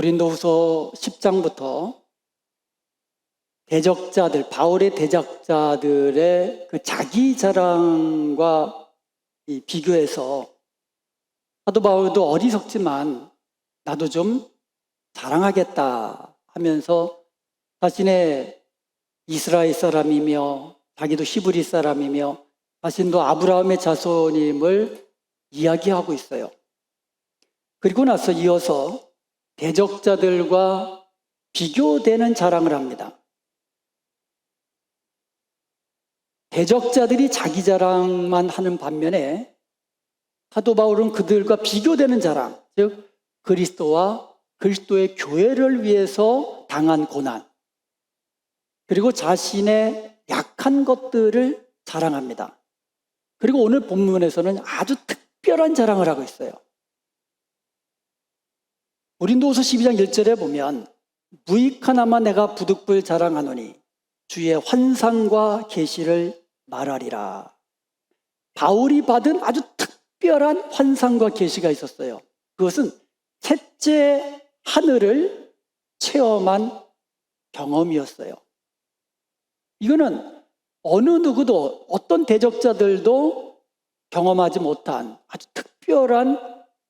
고린도후서 10장부터 대적자들, 바울의 대적자들의 그 자기 자랑과 비교해서 사도 바울도 어리석지만 나도 좀 자랑하겠다 하면서 자신의 이스라엘 사람이며 자기도 히브리 사람이며 자신도 아브라함의 자손임을 이야기하고 있어요. 그리고 나서 이어서 대적자들과 비교되는 자랑을 합니다. 대적자들이 자기 자랑만 하는 반면에 사도 바울은 그들과 비교되는 자랑, 즉 그리스도와 그리스도의 교회를 위해서 당한 고난, 그리고 자신의 약한 것들을 자랑합니다. 그리고 오늘 본문에서는 아주 특별한 자랑을 하고 있어요. 고린도후서 12장 1절에 보면 무익하나마 내가 부득불 자랑하노니 주의 환상과 계시를 말하리라. 바울이 받은 아주 특별한 환상과 계시가 있었어요. 그것은 셋째 하늘을 체험한 경험이었어요. 이거는 어느 누구도 어떤 대적자들도 경험하지 못한 아주 특별한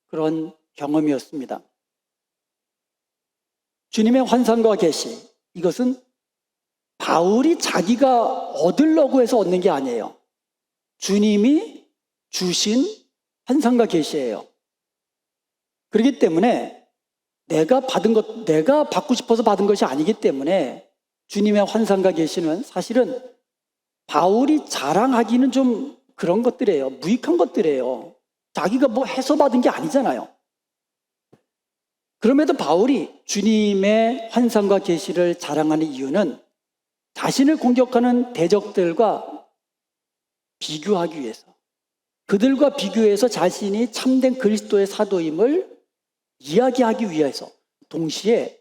그런 경험이었습니다. 주님의 환상과 계시, 이것은 바울이 자기가 얻으려고 해서 얻는 게 아니에요. 주님이 주신 환상과 계시예요. 그렇기 때문에 내가 받고 싶어서 받은 것이 아니기 때문에 주님의 환상과 계시는 사실은 바울이 자랑하기는 좀 그런 것들이에요. 무익한 것들이에요. 자기가 뭐 해서 받은 게 아니잖아요. 그럼에도 바울이 주님의 환상과 계시를 자랑하는 이유는 자신을 공격하는 대적들과 비교하기 위해서, 그들과 비교해서 자신이 참된 그리스도의 사도임을 이야기하기 위해서, 동시에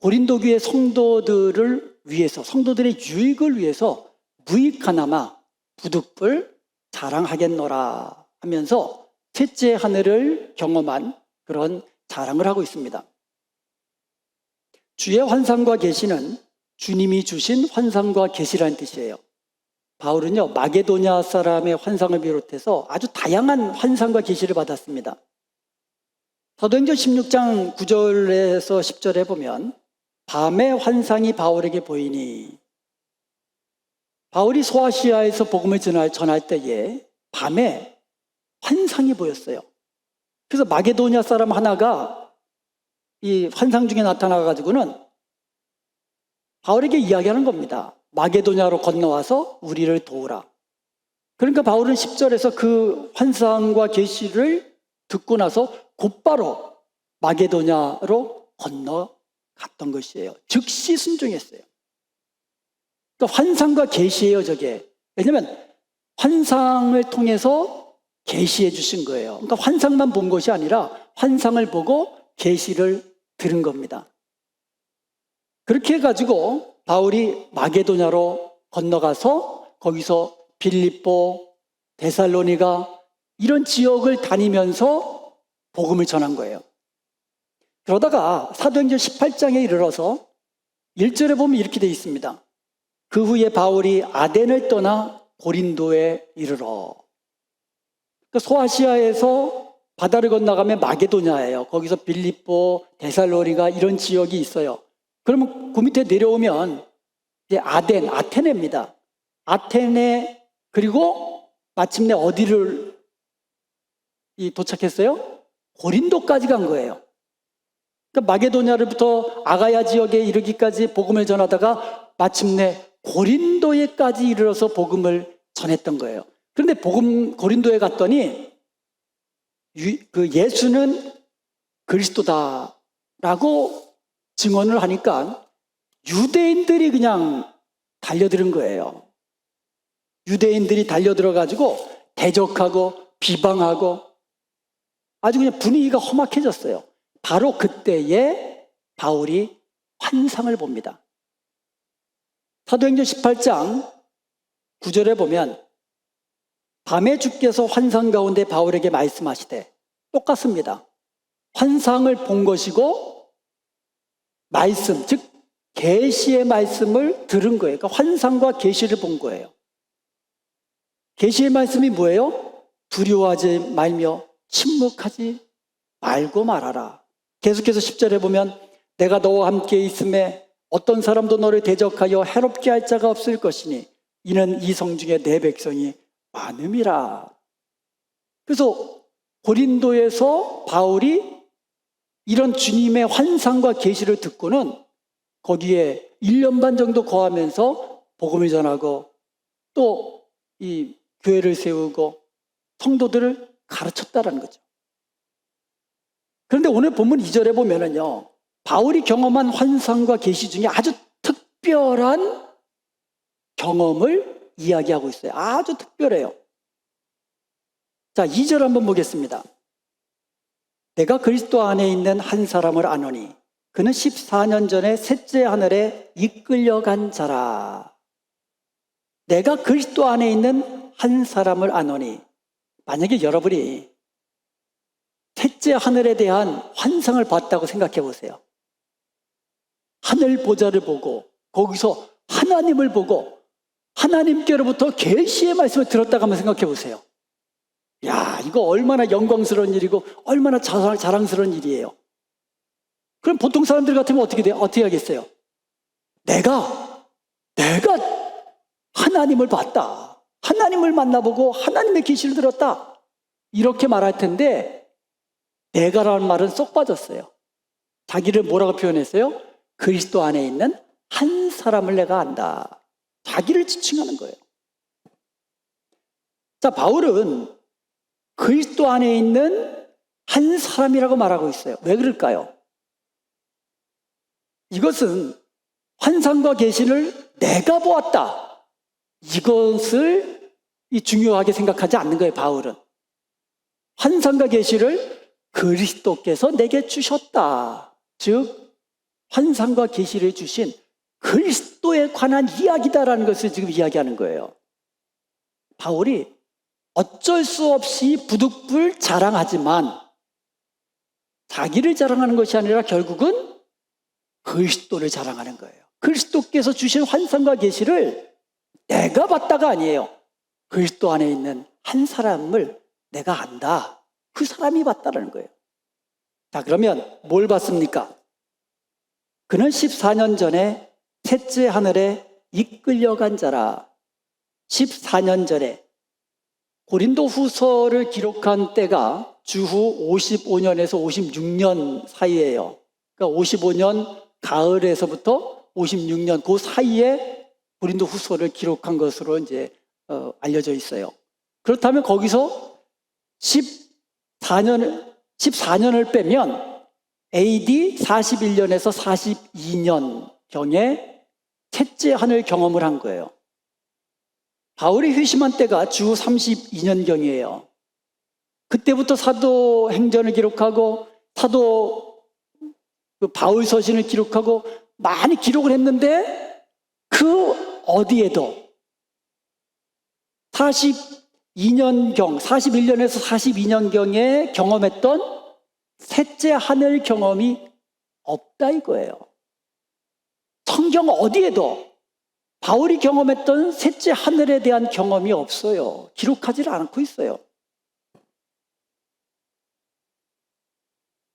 고린도 교회 성도들을 위해서, 성도들의 유익을 위해서 무익하나마 부득불 자랑하겠노라 하면서 셋째 하늘을 경험한 그런 자랑을 하고 있습니다. 주의 환상과 계시는 주님이 주신 환상과 계시라는 뜻이에요. 바울은요, 마게도냐 사람의 환상을 비롯해서 아주 다양한 환상과 계시를 받았습니다. 사도행전 16장 9절에서 10절에 보면 밤의 환상이 바울에게 보이니, 바울이 소아시아에서 복음을 전할 때에 밤에 환상이 보였어요. 그래서 마게도냐 사람 하나가 이 환상 중에 나타나가지고는 바울에게 이야기하는 겁니다. 마게도냐로 건너와서 우리를 도우라. 그러니까 바울은 10절에서 그 환상과 계시를 듣고 나서 곧바로 마게도냐로 건너갔던 것이에요. 즉시 순종했어요. 그러니까 환상과 계시예요, 저게. 왜냐하면 환상을 통해서 계시해 주신 거예요. 그러니까 환상만 본 것이 아니라 환상을 보고 계시를 들은 겁니다. 그렇게 해가지고 바울이 마게도냐로 건너가서 거기서 빌립보, 데살로니가 이런 지역을 다니면서 복음을 전한 거예요. 그러다가 사도행전 18장에 이르러서 1절에 보면 이렇게 되어 있습니다. 그 후에 바울이 아덴을 떠나 고린도에 이르러. 그러니까 소아시아에서 바다를 건너가면 마게도냐예요. 거기서 빌립보, 데살로니가 이런 지역이 있어요. 그러면 그 밑에 내려오면 이제 아테네입니다. 아테네, 그리고 마침내 어디를 도착했어요? 고린도까지 간 거예요. 그러니까 마게도냐로부터 아가야 지역에 이르기까지 복음을 전하다가 마침내 고린도에까지 이르러서 복음을 전했던 거예요. 그런데 고린도에 갔더니 그 예수는 그리스도다라고 증언을 하니까 유대인들이 그냥 달려드는 거예요. 유대인들이 달려들어가지고 대적하고 비방하고 아주 그냥 분위기가 험악해졌어요. 바로 그때에 바울이 환상을 봅니다. 사도행전 18장 9절에 보면 밤에 주께서 환상 가운데 바울에게 말씀하시되, 똑같습니다. 환상을 본 것이고 말씀, 즉 계시의 말씀을 들은 거예요. 그러니까 환상과 계시를 본 거예요. 계시의 말씀이 뭐예요? 두려워하지 말며 침묵하지 말고 말하라. 계속해서 10절에 보면 내가 너와 함께 있음에 어떤 사람도 너를 대적하여 해롭게 할 자가 없을 것이니 이는 이 성 중에 내 백성이 많음이라. 그래서 고린도에서 바울이 이런 주님의 환상과 계시를 듣고는 거기에 1년 반 정도 거하면서 복음을 전하고 또 이 교회를 세우고 성도들을 가르쳤다라는 거죠. 그런데 오늘 본문 2절에 보면은요, 바울이 경험한 환상과 계시 중에 아주 특별한 경험을 이야기하고 있어요. 아주 특별해요. 자, 2절 한번 보겠습니다. 내가 그리스도 안에 있는 한 사람을 아노니 그는 14년 전에 셋째 하늘에 이끌려간 자라. 내가 그리스도 안에 있는 한 사람을 아노니, 만약에 여러분이 셋째 하늘에 대한 환상을 봤다고 생각해 보세요. 하늘 보좌를 보고 거기서 하나님을 보고 하나님께로부터 계시의 말씀을 들었다고 한번 생각해 보세요. 야, 이거 얼마나 영광스러운 일이고 얼마나 자랑스러운 일이에요. 그럼 보통 사람들 같으면 어떻게 돼요? 어떻게 하겠어요? 내가 하나님을 봤다. 하나님을 만나보고 하나님의 계시를 들었다. 이렇게 말할 텐데 내가라는 말은 쏙 빠졌어요. 자기를 뭐라고 표현했어요? 그리스도 안에 있는 한 사람을 내가 안다. 자기를 지칭하는 거예요. 자, 바울은 그리스도 안에 있는 한 사람이라고 말하고 있어요. 왜 그럴까요? 이것은 환상과 계시를 내가 보았다. 이것을 중요하게 생각하지 않는 거예요, 바울은. 환상과 계시를 그리스도께서 내게 주셨다. 즉 환상과 계시를 주신 그리스도에 관한 이야기다라는 것을 지금 이야기하는 거예요. 바울이 어쩔 수 없이 부득불 자랑하지만 자기를 자랑하는 것이 아니라 결국은 그리스도를 자랑하는 거예요. 그리스도께서 주신 환상과 계시를 내가 봤다가 아니에요. 그리스도 안에 있는 한 사람을 내가 안다. 그 사람이 봤다는 거예요. 자, 그러면 뭘 봤습니까? 그는 14년 전에 셋째 하늘에 이끌려간 자라. 14년 전에 고린도 후서를 기록한 때가 주후 55년에서 56년 사이예요. 그러니까 55년 가을에서부터 56년 그 사이에 고린도 후서를 기록한 것으로 이제 알려져 있어요. 그렇다면 거기서 14년을 빼면 AD 41년에서 42년경에 셋째 하늘 경험을 한 거예요. 바울이 회심한 때가 주 32년경이에요. 그때부터 사도행전을 기록하고 바울 서신을 기록하고 많이 기록을 했는데 그 어디에도 41년에서 42년경에 경험했던 셋째 하늘 경험이 없다 이거예요. 성경 어디에도 바울이 경험했던 셋째 하늘에 대한 경험이 없어요. 기록하지를 않고 있어요.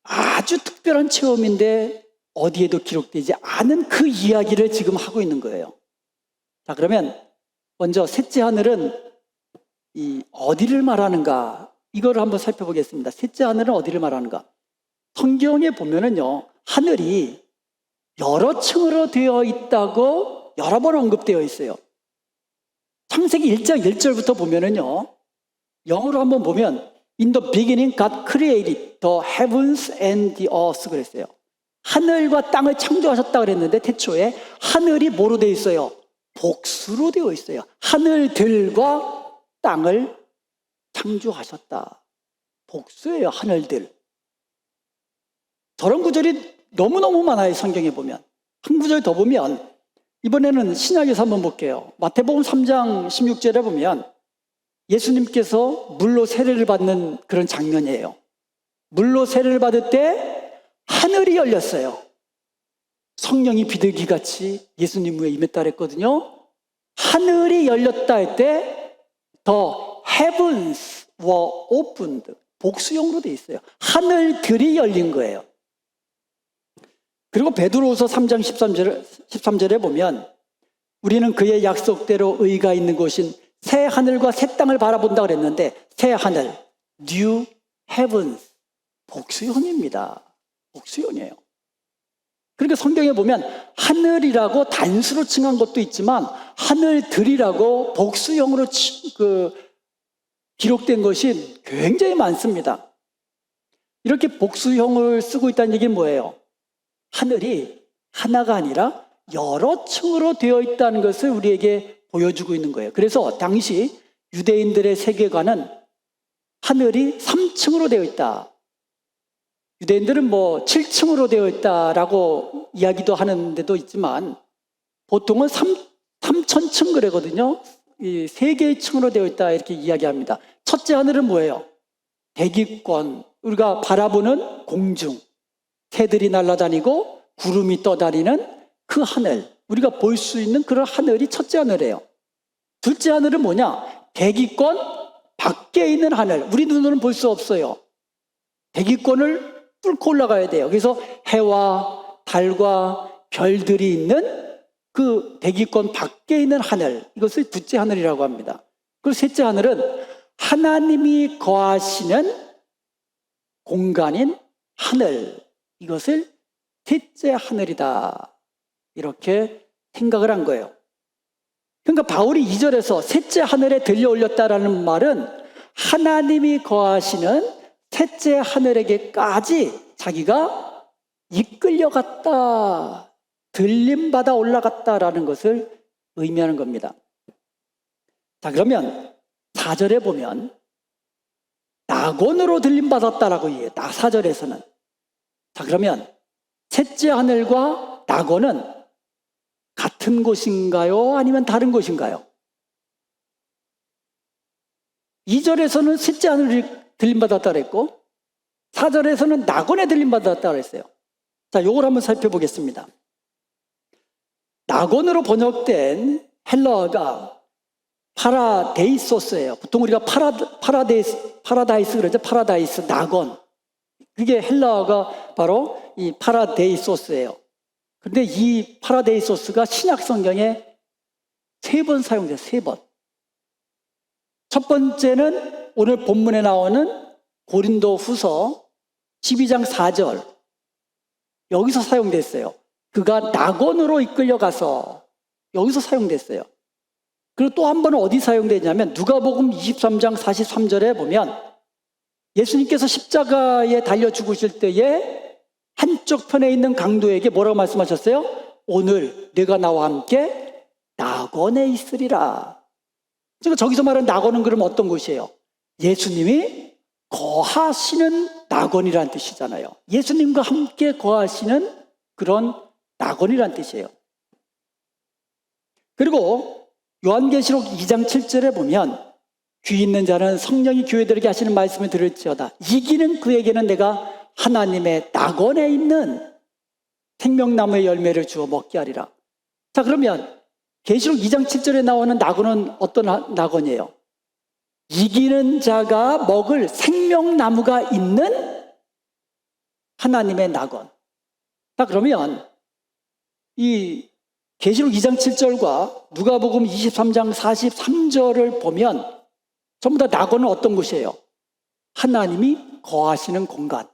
아주 특별한 체험인데 어디에도 기록되지 않은 그 이야기를 지금 하고 있는 거예요. 자, 그러면 먼저 셋째 하늘은 어디를 말하는가? 이걸 한번 살펴보겠습니다. 셋째 하늘은 어디를 말하는가? 성경에 보면은요, 하늘이 여러 층으로 되어 있다고 여러 번 언급되어 있어요. 창세기 1장 1절부터 보면은요, 영어로 한번 보면 In the beginning God created the heavens and the earth 그랬어요. 하늘과 땅을 창조하셨다 그랬는데 태초에 하늘이 뭐로 되어 있어요? 복수로 되어 있어요. 하늘들과 땅을 창조하셨다. 복수예요, 하늘들. 저런 구절이 너무너무 많아요, 성경에 보면. 한 구절 더 보면 이번에는 신약에서 한번 볼게요. 마태복음 3장 16절에 보면 예수님께서 물로 세례를 받는 그런 장면이에요. 물로 세례를 받을 때 하늘이 열렸어요. 성령이 비둘기같이 예수님 위에 임했다 그랬거든요. 하늘이 열렸다 할 때 The heavens were opened. 복수형으로 돼 있어요. 하늘들이 열린 거예요. 그리고 베드로후서 3장 13절에 보면 우리는 그의 약속대로 의가 있는 곳인 새 하늘과 새 땅을 바라본다 그랬는데 새 하늘, new heavens, 복수형입니다. 복수형이에요. 그러니까 성경에 보면 하늘이라고 단수로 칭한 것도 있지만 하늘들이라고 복수형으로 기록된 것이 굉장히 많습니다. 이렇게 복수형을 쓰고 있다는 얘기는 뭐예요? 하늘이 하나가 아니라 여러 층으로 되어 있다는 것을 우리에게 보여주고 있는 거예요. 그래서 당시 유대인들의 세계관은 하늘이 3층으로 되어 있다. 유대인들은 뭐 7층으로 되어 있다라고 이야기도 하는 데도 있지만 보통은 3천층 그러거든요. 이 3개의 층으로 되어 있다 이렇게 이야기합니다. 첫째 하늘은 뭐예요? 대기권, 우리가 바라보는 공중, 새들이 날아다니고 구름이 떠다니는 그 하늘, 우리가 볼 수 있는 그런 하늘이 첫째 하늘이에요. 둘째 하늘은 뭐냐? 대기권 밖에 있는 하늘, 우리 눈으로는 볼 수 없어요. 대기권을 뚫고 올라가야 돼요. 그래서 해와 달과 별들이 있는 그 대기권 밖에 있는 하늘, 이것을 둘째 하늘이라고 합니다. 그리고 셋째 하늘은 하나님이 거하시는 공간인 하늘, 이것을 셋째 하늘이다 이렇게 생각을 한 거예요. 그러니까 바울이 2절에서 셋째 하늘에 들려 올렸다라는 말은 하나님이 거하시는 셋째 하늘에게까지 자기가 이끌려갔다, 들림받아 올라갔다라는 것을 의미하는 겁니다. 자, 그러면 4절에 보면 낙원으로 들림받았다라고 얘기해요. 4절에서는. 자, 그러면 셋째 하늘과 낙원은 같은 곳인가요? 아니면 다른 곳인가요? 2절에서는 셋째 하늘이 들림받았다 그랬고 4절에서는 낙원에 들림받았다 그랬어요. 자, 요걸 한번 살펴보겠습니다. 낙원으로 번역된 헬라어가 파라데이소스예요. 보통 우리가 파라다이스 그러죠. 파라다이스, 낙원. 그게 헬라어가 바로 이 파라데이소스예요. 그런데 이 파라데이소스가 신약 성경에 3번 사용돼요. 3번. 첫 번째는 오늘 본문에 나오는 고린도 후서 12장 4절. 여기서 사용됐어요. 그가 낙원으로 이끌려가서 여기서 사용됐어요. 그리고 또 한 번은 어디 사용되냐면 누가복음 23장 43절에 보면 예수님께서 십자가에 달려 죽으실 때에 한쪽 편에 있는 강도에게 뭐라고 말씀하셨어요? 오늘 내가 나와 함께 낙원에 있으리라. 그러니까 저기서 말하는 낙원은 그럼 어떤 곳이에요? 예수님이 거하시는 낙원이라는 뜻이잖아요. 예수님과 함께 거하시는 그런 낙원이라는 뜻이에요. 그리고 요한계시록 2장 7절에 보면 귀 있는 자는 성령이 교회들에게 하시는 말씀을 들을지어다. 이기는 그에게는 내가 하나님의 낙원에 있는 생명나무의 열매를 주어 먹게 하리라. 자, 그러면 계시록 2장 7절에 나오는 낙원은 어떤 낙원이에요? 이기는 자가 먹을 생명나무가 있는 하나님의 낙원. 자, 그러면 이 계시록 2장 7절과 누가복음 23장 43절을 보면 전부 다 낙원은 어떤 곳이에요? 하나님이 거하시는 공간.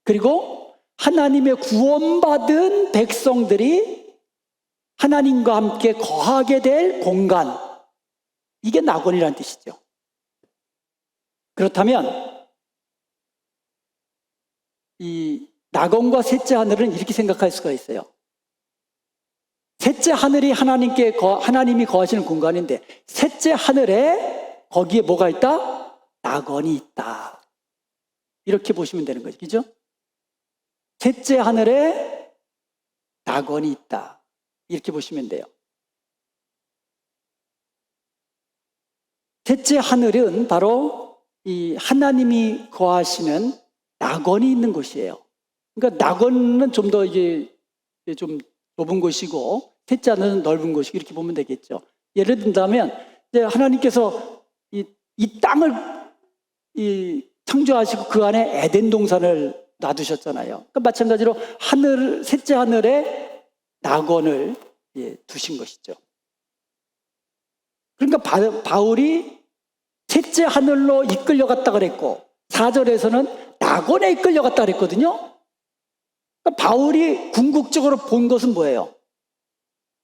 그리고 하나님의 구원받은 백성들이 하나님과 함께 거하게 될 공간. 이게 낙원이라는 뜻이죠. 그렇다면 이 낙원과 셋째 하늘은 이렇게 생각할 수가 있어요. 셋째 하늘이 하나님이 거하시는 공간인데 셋째 하늘에 거기에 뭐가 있다? 낙원이 있다. 이렇게 보시면 되는 거죠. 그죠? 셋째 하늘에 낙원이 있다. 이렇게 보시면 돼요. 셋째 하늘은 바로 이 하나님이 거하시는 낙원이 있는 곳이에요. 그러니까 낙원은 좀 더 이게 좀 좁은 곳이고 셋째 하늘은 넓은 곳이고 이렇게 보면 되겠죠. 예를 든다면 이제 하나님께서 이 땅을 창조하시고 그 안에 에덴 동산을 놔두셨잖아요. 그러니까 마찬가지로 셋째 하늘에 낙원을 두신 것이죠. 그러니까 바울이 셋째 하늘로 이끌려갔다 그랬고 4절에서는 낙원에 이끌려갔다 그랬거든요. 그러니까 바울이 궁극적으로 본 것은 뭐예요?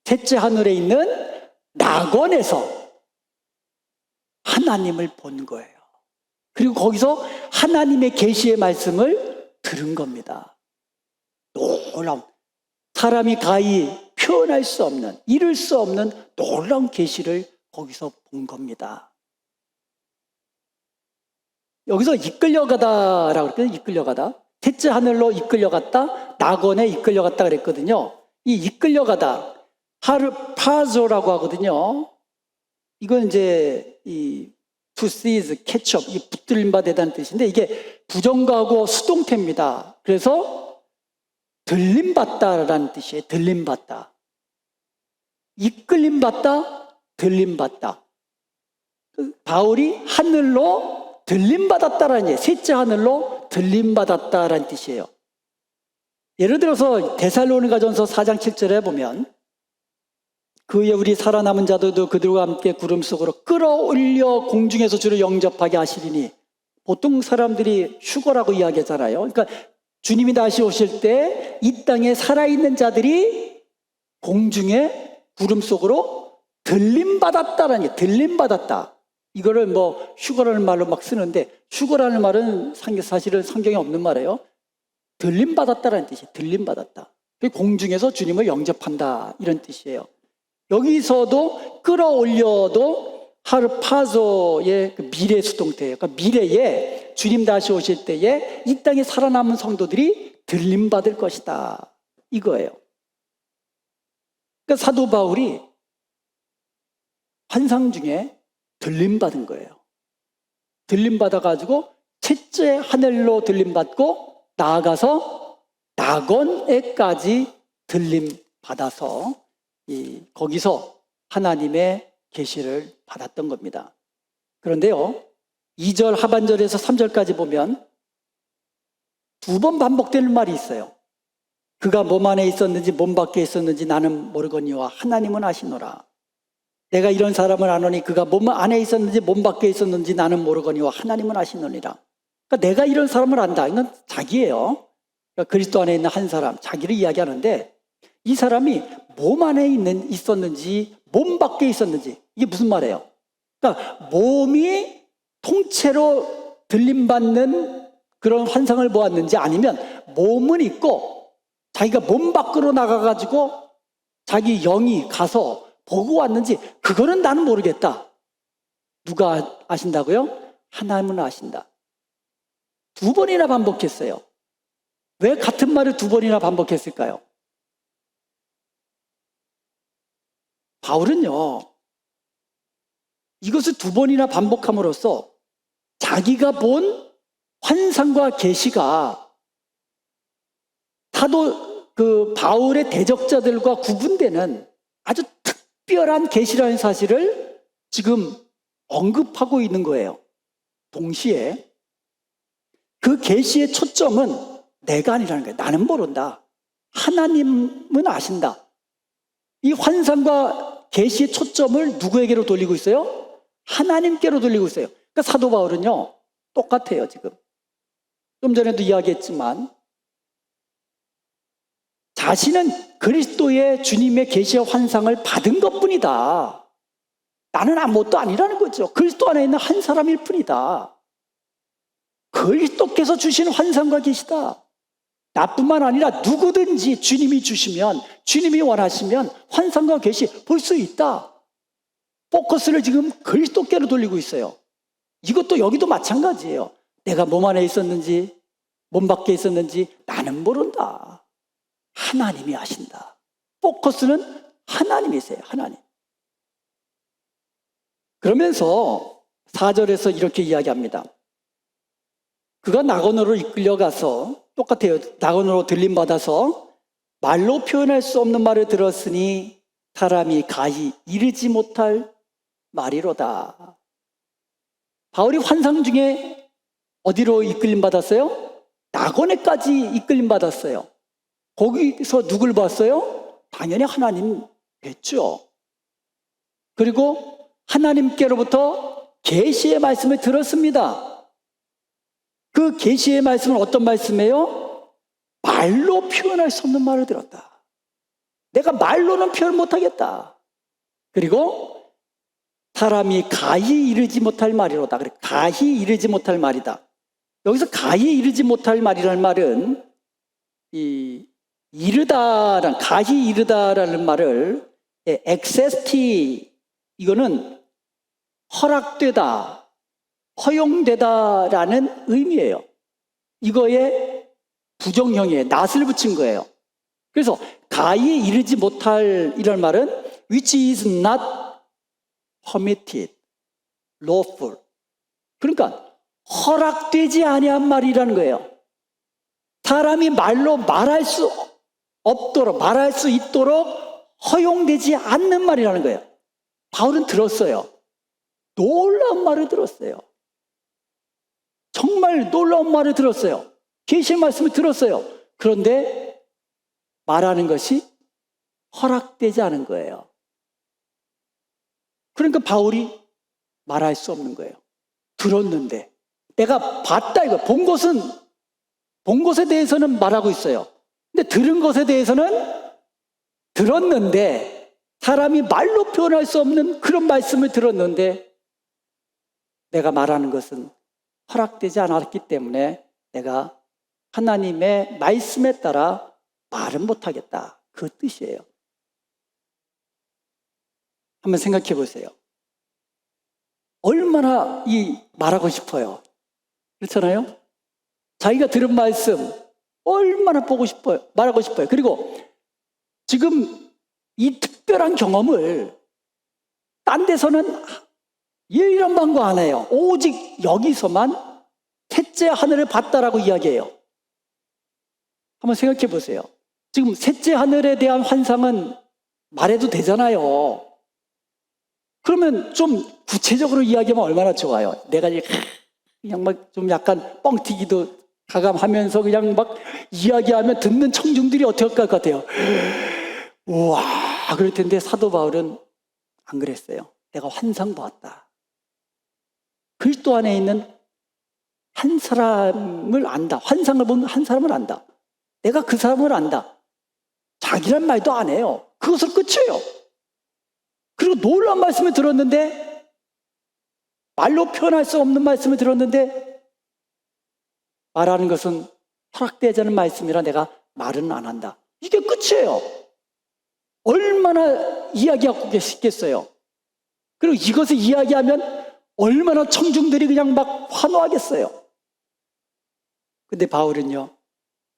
셋째 하늘에 있는 낙원에서 하나님을 본 거예요. 그리고 거기서 하나님의 계시의 말씀을 들은 겁니다. 놀라운, 사람이 가히 표현할 수 없는, 이룰 수 없는 놀라운 계시를 거기서 본 겁니다. 여기서 이끌려가다라고 그랬거든요. 이끌려가다. 셋째 하늘로 이끌려갔다, 낙원에 이끌려갔다 그랬거든요. 이 이끌려가다, 하르파조라고 하거든요. 이건 이제 to seize, catch up, 이 붙들림 바되다는 뜻인데 이게 부정가고 수동태입니다. 그래서 들림받다라는 뜻이에요. 들림받다. 이끌림받다, 들림받다. 바울이 하늘로 들림받았다라는 얘기예요. 셋째 하늘로 들림받았다라는 뜻이에요. 예를 들어서 데살로니가전서 4장 7절에 보면 그의 우리 살아남은 자들도 그들과 함께 구름 속으로 끌어올려 공중에서 주를 영접하게 하시리니, 보통 사람들이 휴거라고 이야기하잖아요. 그러니까 주님이 다시 오실 때 이 땅에 살아있는 자들이 공중에 구름 속으로 들림받았다라는 게, 들림받았다. 이거를 뭐 휴거라는 말로 막 쓰는데, 휴거라는 말은 사실은 성경에 없는 말이에요. 들림받았다라는 뜻이에요. 들림받았다. 공중에서 주님을 영접한다, 이런 뜻이에요. 여기서도 끌어올려도 하르파조의 그 미래 수동태예요. 그러니까 미래에 주님 다시 오실 때에 이 땅에 살아남은 성도들이 들림받을 것이다, 이거예요. 그러니까 사도 바울이 환상 중에 들림받은 거예요. 들림받아가지고 셋째 하늘로 들림받고 나아가서 낙원에까지 들림받아서 거기서 하나님의 계시를 받았던 겁니다. 그런데요, 2절 하반절에서 3절까지 보면 두 번 반복되는 말이 있어요. 그가 몸 안에 있었는지 몸 밖에 있었는지 나는 모르거니와 하나님은 아시노라. 내가 이런 사람을 아노니 그가 몸 안에 있었는지 몸 밖에 있었는지 나는 모르거니와 하나님은 아시노니라. 그러니까 내가 이런 사람을 안다. 이건 자기예요. 그러니까 그리스도 안에 있는 한 사람, 자기를 이야기하는데 이 사람이 몸 안에 있었는지 몸 밖에 있었는지, 이게 무슨 말이에요? 그러니까 몸이 통째로 들림받는 그런 환상을 보았는지, 아니면 몸은 있고 자기가 몸 밖으로 나가가지고 자기 영이 가서 보고 왔는지, 그거는 나는 모르겠다. 누가 아신다고요? 하나님은 아신다. 두 번이나 반복했어요. 왜 같은 말을 두 번이나 반복했을까요? 바울은요, 이것을 두 번이나 반복함으로써 자기가 본 환상과 계시가 사도 바울의 대적자들과 구분되는 아주 특별한 계시라는 사실을 지금 언급하고 있는 거예요. 동시에 그 계시의 초점은 내가 아니라는 거예요. 나는 모른다. 하나님은 아신다. 이 환상과 계시의 초점을 누구에게로 돌리고 있어요? 하나님께로 돌리고 있어요. 그러니까 사도 바울은요, 똑같아요. 지금 좀 전에도 이야기했지만 자신은 그리스도의 주님의 계시와 환상을 받은 것뿐이다. 나는 아무것도 아니라는 거죠. 그리스도 안에 있는 한 사람일 뿐이다. 그리스도께서 주신 환상과 계시다. 나뿐만 아니라 누구든지 주님이 주시면, 주님이 원하시면 환상과 계시 볼 수 있다. 포커스를 지금 그리스도께로 돌리고 있어요. 이것도 여기도 마찬가지예요. 내가 몸 안에 있었는지 몸 밖에 있었는지 나는 모른다. 하나님이 아신다. 포커스는 하나님이세요. 하나님. 그러면서 4절에서 이렇게 이야기합니다. 그가 낙원으로 이끌려가서, 똑같아요. 낙원으로 들림받아서 말로 표현할 수 없는 말을 들었으니 사람이 가히 이르지 못할 말이로다. 바울이 환상 중에 어디로 이끌림 받았어요? 낙원에까지 이끌림 받았어요. 거기서 누굴 봤어요? 당연히 하나님 뵀죠. 그리고 하나님께로부터 계시의 말씀을 들었습니다. 그 계시의 말씀은 어떤 말씀이에요? 말로 표현할 수 없는 말을 들었다. 내가 말로는 표현 못하겠다. 그리고 사람이 가히 이르지 못할 말이로다. 그래, 가히 이르지 못할 말이다. 여기서 가히 이르지 못할 말이라는 말은 가히 이르다라는 말을 엑세스티, 이거는 허락되다, 허용되다라는 의미예요. 이거에 부정형에 낫을 붙인 거예요. 그래서 가히 이르지 못할 이런 말은 which is not permitted, lawful. 그러니까 허락되지 아니한 말이라는 거예요. 사람이 말로 말할 수 없도록, 말할 수 있도록 허용되지 않는 말이라는 거예요. 바울은 들었어요. 놀라운 말을 들었어요. 정말 놀라운 말을 들었어요. 계시의 말씀을 들었어요. 그런데 말하는 것이 허락되지 않은 거예요. 그러니까 바울이 말할 수 없는 거예요. 들었는데 내가 봤다, 이거 본 것에 대해서는 말하고 있어요. 근데 들은 것에 대해서는 들었는데, 사람이 말로 표현할 수 없는 그런 말씀을 들었는데 내가 말하는 것은 허락되지 않았기 때문에 내가 하나님의 말씀에 따라 말은 못하겠다. 그 뜻이에요. 한번 생각해 보세요. 얼마나 말하고 싶어요. 그렇잖아요? 자기가 들은 말씀 얼마나 보고 싶어요. 말하고 싶어요. 그리고 지금 이 특별한 경험을 딴 데서는 이런 방법 안 해요. 오직 여기서만 셋째 하늘을 봤다라고 이야기해요. 한번 생각해 보세요. 지금 셋째 하늘에 대한 환상은 말해도 되잖아요. 그러면 좀 구체적으로 이야기하면 얼마나 좋아요. 내가 그냥 막 좀 약간 뻥튀기도 가감하면서 그냥 막 이야기하면 듣는 청중들이 어떻게 할 것 같아요? 우와, 그럴 텐데 사도 바울은 안 그랬어요. 내가 환상 보았다. 그리스도 안에 있는 한 사람을 안다. 환상을 본 한 사람을 안다. 내가 그 사람을 안다. 자기란 말도 안 해요. 그것을 끝이에요. 그리고 놀라운 말씀을 들었는데, 말로 표현할 수 없는 말씀을 들었는데, 말하는 것은 허락되지 않은 말씀이라 내가 말은 안 한다. 이게 끝이에요. 얼마나 이야기하고 계시겠어요. 그리고 이것을 이야기하면 얼마나 청중들이 그냥 막 환호하겠어요. 근데 바울은요,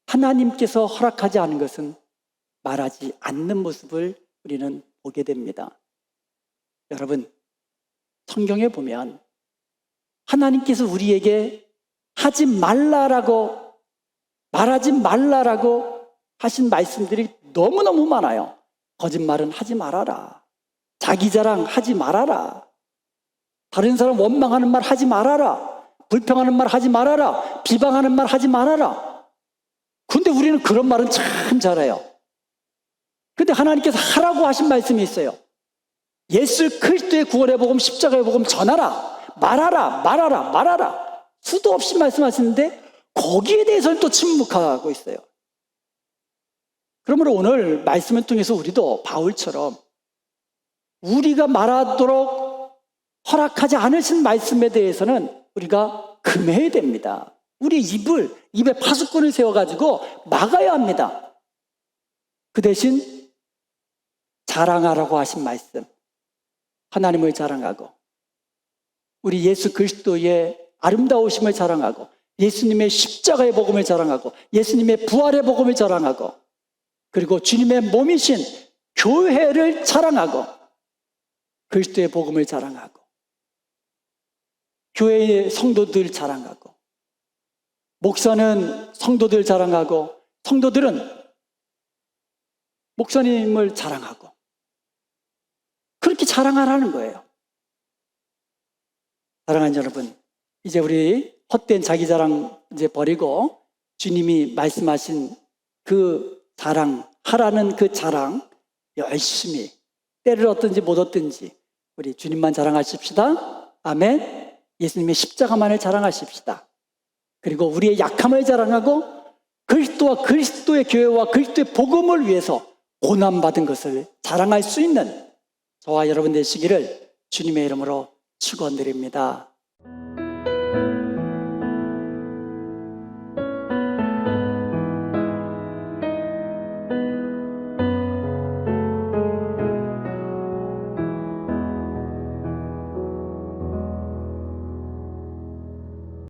하나님께서 허락하지 않은 것은 말하지 않는 모습을 우리는 보게 됩니다. 여러분, 성경에 보면 하나님께서 우리에게 하지 말라라고, 말하지 말라라고 하신 말씀들이 너무너무 많아요. 거짓말은 하지 말아라. 자기 자랑 하지 말아라. 다른 사람 원망하는 말 하지 말아라. 불평하는 말 하지 말아라. 비방하는 말 하지 말아라. 근데 우리는 그런 말은 참 잘해요. 근데 하나님께서 하라고 하신 말씀이 있어요. 예수 그리스도의 구원의 복음, 십자가의 복음 전하라. 말하라. 말하라. 말하라. 수도 없이 말씀하시는데 거기에 대해서는 또 침묵하고 있어요. 그러므로 오늘 말씀을 통해서 우리도 바울처럼 우리가 말하도록 허락하지 않으신 말씀에 대해서는 우리가 금해야 됩니다. 우리 입에 파수꾼을 세워가지고 막아야 합니다. 그 대신 자랑하라고 하신 말씀, 하나님을 자랑하고 우리 예수 그리스도의 아름다우심을 자랑하고 예수님의 십자가의 복음을 자랑하고 예수님의 부활의 복음을 자랑하고 그리고 주님의 몸이신 교회를 자랑하고 그리스도의 복음을 자랑하고 교회의 성도들 자랑하고 목사는 성도들 자랑하고 성도들은 목사님을 자랑하고 그렇게 자랑하라는 거예요. 사랑하는 여러분, 이제 우리 헛된 자기 자랑 이제 버리고 주님이 말씀하신 그 자랑하라는 그 자랑 열심히 때를 얻든지 못 얻든지 우리 주님만 자랑하십시다. 아멘. 예수님의 십자가만을 자랑하십시다. 그리고 우리의 약함을 자랑하고 그리스도와 그리스도의 교회와 그리스도의 복음을 위해서 고난받은 것을 자랑할 수 있는 저와 여러분 되시기를 주님의 이름으로 축원드립니다.